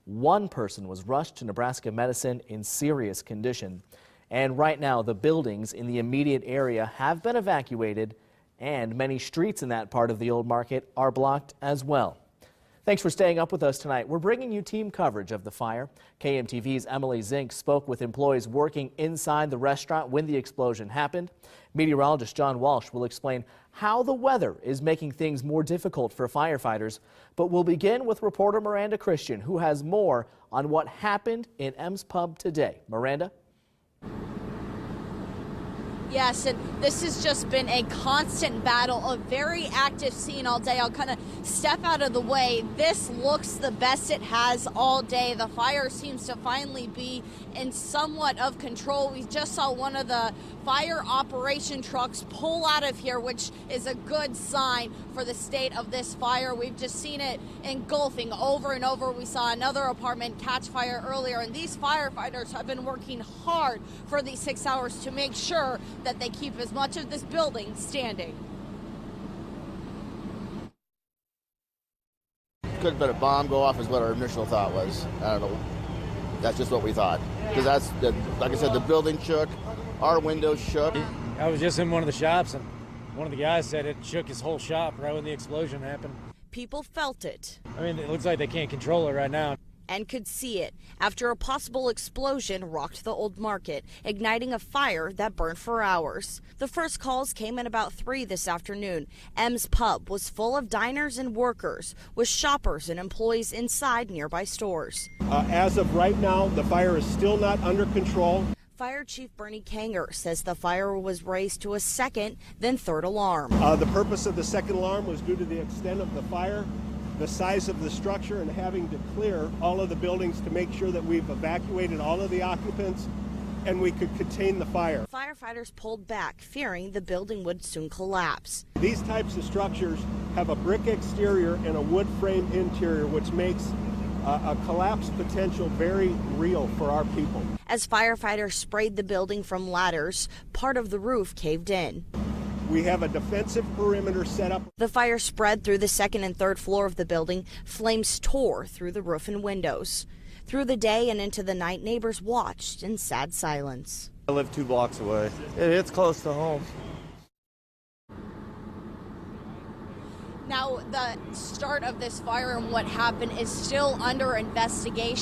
One person was rushed to Nebraska Medicine in serious condition. And right now, the buildings in the immediate area have been evacuated, and many streets in that part of the old market are blocked as well. Thanks for staying up with us tonight. We're bringing you team coverage of the fire. KMTV's Emily Zink spoke with employees working inside the restaurant when the explosion happened. Meteorologist John Walsh will explain how the weather is making things more difficult for firefighters. But we'll begin with reporter Miranda Christian, who has more on what happened in M's Pub today. Miranda? Yes, and this has just been a constant battle, a very active scene all day. I'll kind of step out of the way. This looks the best it has all day. The fire seems to finally be in somewhat of control. We just saw one of the fire operation trucks pull out of here, which is a good sign for the state of this fire. We've just seen it engulfing over and over. We saw another apartment catch fire earlier, and these firefighters have been working hard for these 6 hours to make sure that they keep as much of this building standing. Could have been a bomb go off is what our initial thought was. I don't know. That's just what we thought. Because like I said, the building shook, our windows shook. I was just in one of the shops, and one of the guys said it shook his whole shop right when the explosion happened. People felt it. I mean, it looks like they can't control it right now. And could see it after a possible explosion rocked the old market, igniting a fire that burned for hours. The first calls came at about 3 this afternoon. M's Pub was full of diners and workers, with shoppers and employees inside nearby stores. As of right now, the fire is still not under control. Fire Chief Bernie Kanger says the fire was raised to a second, then third alarm. The purpose of the second alarm was due to the extent of the fire, the size of the structure, and having to clear all of the buildings to make sure that we've evacuated all of the occupants and we could contain the fire. Firefighters pulled back, fearing the building would soon collapse. These types of structures have a brick exterior and a wood frame interior, which makes a collapse potential very real for our people. As firefighters sprayed the building from ladders, part of the roof caved in. We have a defensive perimeter set up. The fire spread through the second and third floor of the building. Flames tore through the roof and windows. Through the day and into the night, neighbors watched in sad silence. I live 2 blocks away. It's close to home. Now, the start of this fire and what happened is still under investigation.